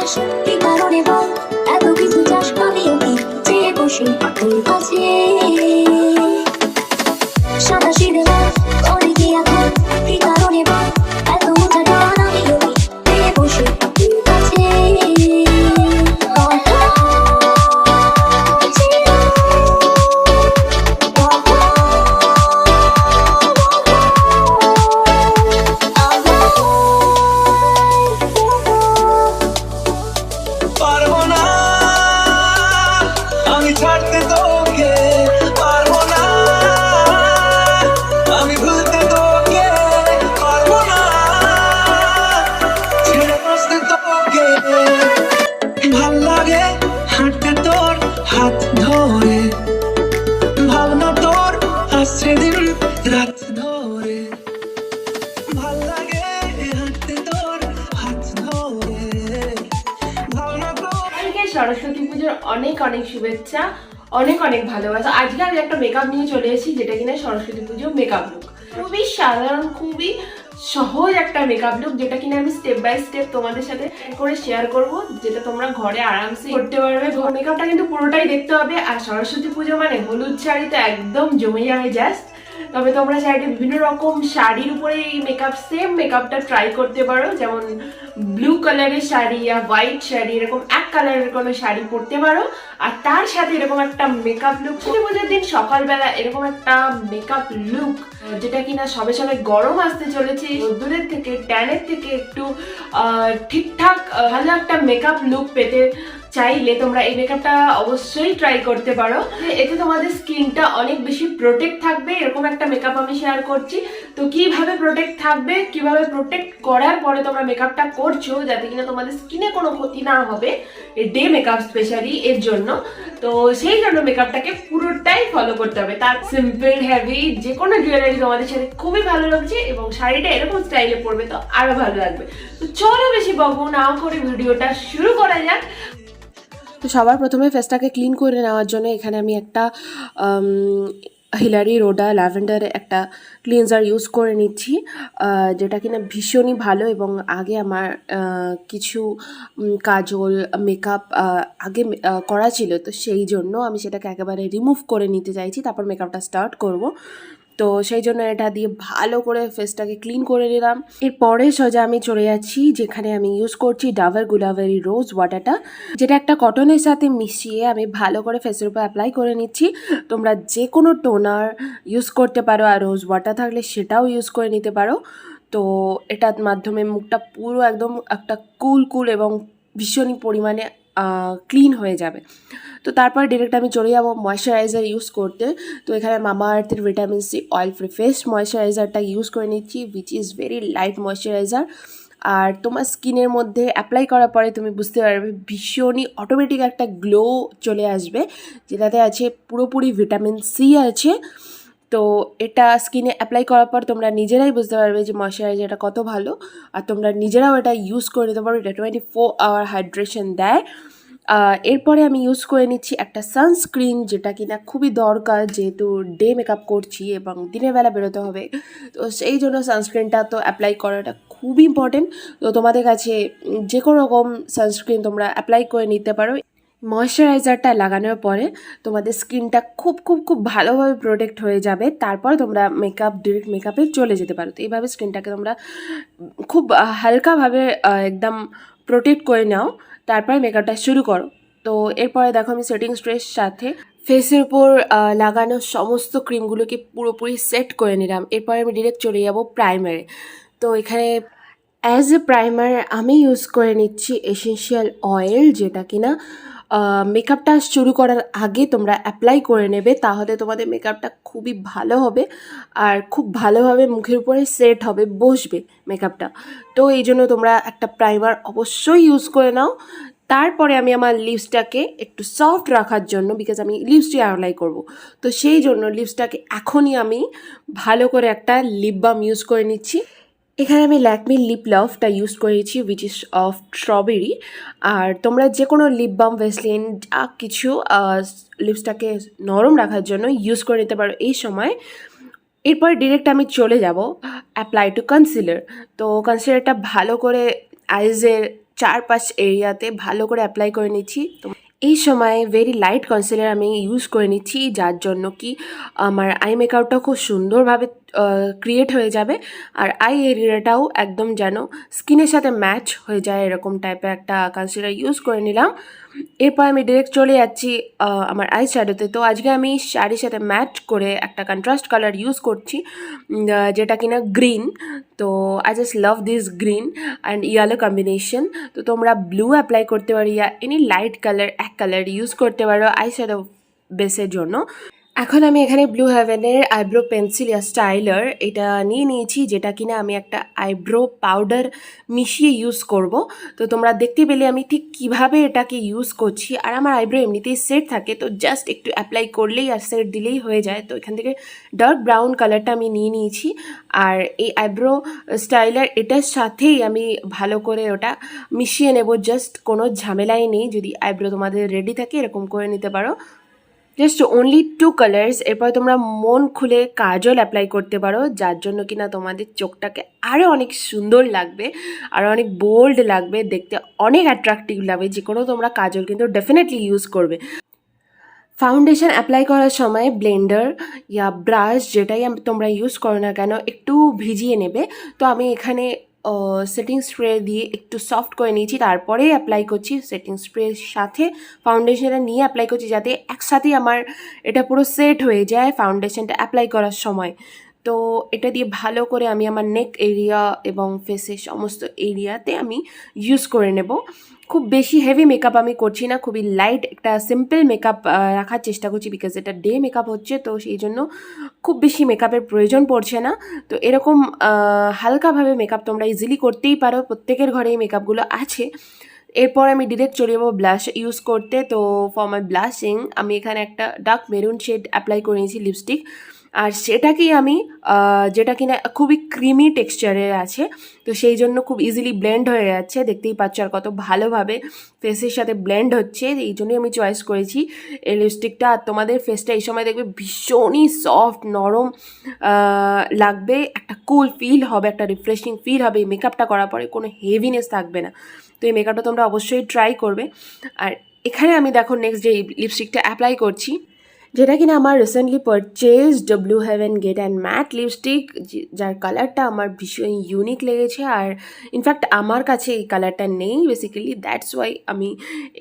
চাস কি কারণে বল, এত কিছু চাস আমিও কি চেয়ে বসি তোর কাছে। সাদা সিধে বল করে কি এখন, কি কারণে বল, এত উঁচা টান আমিও কি চেয়ে বসি তোর কাছে। পারবো না আমি ছাড়তে তোকে, পারবো না আমি ভুলতে তোকে, পারবো না ছেড়ে বসতে তোকে। ভাল লাগে হাঁটতে তোর হাত ধরে, ভাবনা তোর আসছে দিন রাত ধরে। ভাল লাগে হাঁটতে তোর হাত ধরে, ভাবনা তোর। সবাইকে সরস্বতী পুজোর অনেক অনেক শুভেচ্ছা, অনেক অনেক ভালোবাসা। আজকে আমি একটা মেকআপ নিয়ে চলে এসেছি, যেটা কিনা সরস্বতী পুজো মেকআপ লুক। খুবই সাধারণ, খুবই সহজ একটা মেকআপ লুক, যেটা কিনা আমি স্টেপ বাই স্টেপ তোমাদের সাথে করে শেয়ার করব, যেটা তোমরা ঘরে আরামসে করতে পারবে। মেকআপটা কিন্তু পুরোটাই দেখতে হবে। আর সরস্বতী পুজো মানে হলুদ শাড়ি তো একদম জমে যাবে জাস্ট। তবে তোমরা চাইলে বিভিন্ন রকম শাড়ির উপরে এই সেম মেকআপটা ট্রাই করতে পারো। যেমন ব্লু কালারের শাড়ি আর হোয়াইট শাড়ি, এরকম এক কালারের কোনো শাড়ি পরতে পারো। আর তার সাথে এরকম একটা মেকআপ লুক, ছুটি পুজোর দিন সকালবেলা এরকম একটা মেকআপ লুক, যেটা কিনা সবে সবে গরম আসতে চলেছে, রোদ্দুরের থেকে ট্যানের থেকে একটু ঠিকঠাক ভালো একটা মেকআপ লুক পেতে চাইলে তোমরা এই মেকআপটা অবশ্যই ট্রাই করতে পারো। এতে তোমাদের স্কিনটা অনেক বেশি প্রোটেক্ট থাকবে। এরকম একটা মেকআপ আমি শেয়ার করছি। তো কিভাবে প্রোটেক্ট থাকবে, কিভাবে প্রোটেক্ট করার পরে তোমরা মেকআপটা করছো যাতে কিনা তোমাদের স্কিনে কোনো ক্ষতি না হবে, এই ডে মেকআপ স্পেশালি এর জন্য। তো সেই জন্য মেকআপটাকে পুরোটাই ফলো করতে হবে। তার সিম্পল হেভি যে কোনো জুয়েলারি তোমাদের সাথে খুবই ভালো লাগছে, এবং শাড়িটা এরকম স্টাইলে পরবে তো আরো ভালো লাগবে। তো চলো বেশি বকবো না করে ভিডিওটা শুরু করা যাক। তো সবার প্রথমে ফেসটাকে ক্লিন করে নেওয়ার জন্য এখানে আমি একটা হিলারি রোডা ল্যাভেন্ডারের একটা ক্লিনজার ইউজ করে নিচ্ছি, যেটা কিনা ভীষণই ভালো। এবং আগে আমার কিছু কাজল মেকআপ আগে করা ছিল, তো সেই জন্য আমি সেটাকে একেবারে রিমুভ করে নিতে চাইছি, তারপর মেকআপটা স্টার্ট করব। তো সেই জন্য এটা দিয়ে ভালো করে ফেসটাকে ক্লিন করে নিলাম। এরপরে সোজা আমি চলে যাচ্ছি যেখানে আমি ইউজ করছি ডাভার গুলাবেরি রোজ ওয়াটারটা, যেটা একটা কটনের সাথে মিশিয়ে আমি ভালো করে ফেসের উপর অ্যাপ্লাই করে নিচ্ছি। তোমরা যে কোনো টোনার ইউজ করতে পারো, আর রোজ ওয়াটার থাকলে সেটাও ইউজ করে নিতে পারো। তো এটার মাধ্যমে মুখটা পুরো একদম একটা কুল এবং ভীষণই পরিমাণে ক্লিন হয়ে যাবে। তো তারপর ডিরেক্ট আমি চলে যাবো ময়শ্চারাইজার ইউজ করতে। তো এখানে মামা আর্থের vitamin C oil free face ময়শ্চারাইজারটা ইউজ করে নিচ্ছি, which is very light moisturiser. আর তোমার স্কিনের মধ্যে অ্যাপ্লাই করার পরে তুমি বুঝতে পারবে ভীষণই অটোমেটিক একটা গ্লো চলে আসবে, যেটাতে আছে পুরোপুরি ভিটামিন সি আছে। তো এটা স্কিনে অ্যাপ্লাই করার পর তোমরা নিজেরাই বুঝতে পারবে যে ময়শ্চারাইজারটা কত ভালো। আর তোমরা নিজেরাও এটা ইউজ করে নিতে পারো। এটা 24 আওয়ার হাইড্রেশন দেয়। এরপরে আমি ইউজ করে নিচ্ছি একটা সানস্ক্রিন, যেটা কিনা খুবই দরকার, যেহেতু ডে মেকআপ করছি এবং দিনের বেলা বেরোতে হবে। তো সেই জন্য সানস্ক্রিনটা তো অ্যাপ্লাই করাটা খুবই ইম্পর্টেন্ট। তো তোমাদের কাছে যে কোনো রকম সানস্ক্রিন তোমরা অ্যাপ্লাই করে নিতে পারো। ময়শ্চারাইজারটা লাগানোর পরে তোমাদের স্কিনটা খুব খুব খুব ভালোভাবে প্রোটেক্ট হয়ে যাবে। তারপর তোমরা ডিরেক্ট মেকআপে চলে যেতে পারো। তো এইভাবে স্কিনটাকে তোমরা খুব হালকাভাবে একদম প্রোটেক্ট করে নাও, তারপর মেকআপটা শুরু করো। তো এরপরে দেখো আমি সেটিং স্প্রের সাথে ফেসের উপর লাগানো সমস্ত ক্রিমগুলোকে পুরোপুরি সেট করে নিলাম। এরপরে আমি ডিরেক্ট চলে যাব প্রাইমারে। তো এখানে অ্যাজ এ প্রাইমার আমি ইউজ করে নিচ্ছি এসেনশিয়াল অয়েল, যেটা কিনা মেকআপটা শুরু করার আগে তোমরা অ্যাপ্লাই করে নেবে, তাহলে তোমাদের মেকআপটা খুবই ভালো হবে আর খুব ভালোভাবে মুখের উপরে সেট হবে, বসবে মেকআপটা। তো এই জন্য তোমরা একটা প্রাইমার অবশ্যই ইউজ করে নাও। তারপরে আমি আমার লিপসটাকে একটু সফট রাখার জন্য, বিকজ আমি লিপস্টিক অ্যাপ্লাই করব, তো সেই জন্য লিপসটাকে এখনই আমি ভালো করে একটা লিপ বাম ইউজ করে নিচ্ছি। এখানে আমি ল্যাকমি লিপ লাভটা ইউজ করেছি, উইচ ইজ অফ স্ট্রবেরি। আর তোমরা যে কোনো লিপ বাম ভ্যাসলিন যা কিছু লিপসটাকে নরম রাখার জন্য ইউজ করে নিতে পারো এই সময়। এরপর ডিরেক্ট আমি চলে যাব অ্যাপ্লাই টু কনসিলার। তো কনসিলারটা ভালো করে আইজের চারপাশ এরিয়াতে ভালো করে অ্যাপ্লাই করে নিচ্ছি। তো এই সময় ভেরি লাইট কনসিলার আমি ইউজ করে নিচ্ছি, যার জন্য কি আমার আই মেকআপটা খুব সুন্দরভাবে ক্রিয়েট হয়ে যাবে, আর আই এরিয়াটাও একদম যেন স্কিনের সাথে ম্যাচ হয়ে যায় এরকম টাইপের একটা কনসিলার ইউজ করে নিলাম। এরপর আমি ডিরেক্ট চলে যাচ্ছি আমার আই শ্যাডোতে। তো আজকে আমি শাড়ির সাথে ম্যাচ করে একটা কন্ট্রাস্ট কালার ইউজ করছি, যেটা কিনা গ্রিন। তো I just love this green and yellow combination. তো তোমরা ব্লু অ্যাপ্লাই করতে পারো ইয়া এনি লাইট কালার এক কালার ইউজ করতে পারো আই শ্যাডো বেসের জন্য। এখন আমি এখানে ব্লু হেভেনের আইব্রো পেন্সিল ইয়া স্টাইলার এটা নিয়ে নিয়েছি, যেটা কিনা আমি একটা আইব্রো পাউডার মিশিয়ে ইউজ করব। তো তোমরা দেখতে পেলে আমি ঠিক কিভাবে এটাকে ইউজ করছি। আর আমার আইব্রো এমনিতেই সেট থাকে, তো জাস্ট একটু অ্যাপ্লাই করলেই আর সেট দিলেই হয়ে যায়। তো এখান থেকে ডার্ক ব্রাউন কালারটা আমি নিয়ে নিয়েছি, আর এই আইব্রো স্টাইলার এটার সাথেই আমি ভালো করে ওটা মিশিয়ে নেব। জাস্ট কোনো ঝামেলাই নেই, যদি আইব্রো তোমাদের রেডি থাকে এরকম করে নিতে পারো। Just only 2 colours. এরপর তোমরা মন খুলে কাজল অ্যাপ্লাই করতে পারো, যার জন্য কিনা তোমাদের চোখটাকে আরও অনেক সুন্দর লাগবে, আরও অনেক বোল্ড লাগবে, দেখতে অনেক অ্যাট্রাকটিভ লাগবে। যে কোনো তোমরা কাজল কিন্তু ডেফিনেটলি ইউজ করবে। ফাউন্ডেশন অ্যাপ্লাই করার সময় ব্লেন্ডার ইয়া ব্রাশ যেটাই তোমরা ইউজ করো না কেন একটু ভিজিয়ে নেবে। তো আমি এখানে সেটিং স্প্রে দিয়ে একটু সফট করে নিয়েছি, তারপরেই অ্যাপ্লাই করছি। সেটিং স্প্রের সাথে ফাউন্ডেশনটা নিয়ে অ্যাপ্লাই করছি, যাতে একসাথেই আমার এটা পুরো সেট হয়ে যায় ফাউন্ডেশনটা অ্যাপ্লাই করার সময়। তো এটা দিয়ে ভালো করে আমি আমার নেক এরিয়া এবং ফেসের সমস্ত এরিয়াতে আমি ইউজ করে নেব। খুব বেশি হেভি মেকআপ আমি করছি না, খুবই লাইট একটা সিম্পল মেকআপ রাখার চেষ্টা করছি, বিকজ এটা ডে মেকআপ হচ্ছে, তো সেই জন্য খুব বেশি মেকআপের প্রয়োজন পড়ছে না। তো এরকম হালকাভাবে মেকআপ তোমরা ইজিলি করতেই পারো, প্রত্যেকের ঘরে এই মেকআপগুলো আছে। এরপর আমি ডিরেক্ট চলে যাবো ব্লাশ ইউজ করতে। তো ফর মাই ব্লাশিং আমি এখানে একটা ডার্ক মেরুন শেড অ্যাপ্লাই করে নিয়েছি লিপস্টিক, আর সেটাকেই আমি যেটা কিনা খুবই ক্রিমি টেক্সচারের আছে, তো সেই জন্য খুব ইজিলি ব্লেন্ড হয়ে যাচ্ছে। দেখতেই পাচ্ছ আর কত ভালোভাবে ফেসের সাথে ব্লেন্ড হচ্ছে, এই জন্যই আমি চয়েস করেছি এই লিপস্টিকটা। আর তোমাদের ফেসটা এই সময় দেখবে ভীষণই সফট নরম লাগবে, একটা কুল ফিল হবে, একটা রিফ্রেশিং ফিল হবে। এই মেকআপটা করার পরে কোনো হেভিনেস থাকবে না। তো এই মেকআপটা তোমরা অবশ্যই ট্রাই করবে। আর এখানে আমি দেখো নেক্সট যে লিপস্টিকটা অ্যাপ্লাই করছি, যেটা কিনা আমার recently purchased blue heaven get and matte lipstick, যার কালারটা আমার ভীষণ ইউনিক লেগেছে। আর ইনফ্যাক্ট আমার কাছে এই কালারটা নেই বেসিক্যালি, দ্যাটস ওয়াই আমি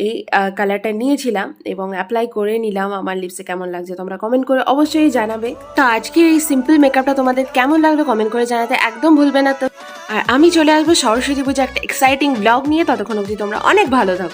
এই কালারটা নিয়েছিলাম এবং অ্যাপ্লাই করে নিলাম। আমার লিপসে কেমন লাগছে তোমরা কমেন্ট করে অবশ্যই জানাবে। তো আজকের এই সিম্পল মেকআপটা তোমাদের কেমন লাগলো কমেন্ট করে জানাতে একদম ভুলবে না। তো আর আমি চলে আসবো সরস্বতী পূজা একটা এক্সাইটিং ব্লগ নিয়ে, ততক্ষণ অবধি তোমরা অনেক ভালো থাকো।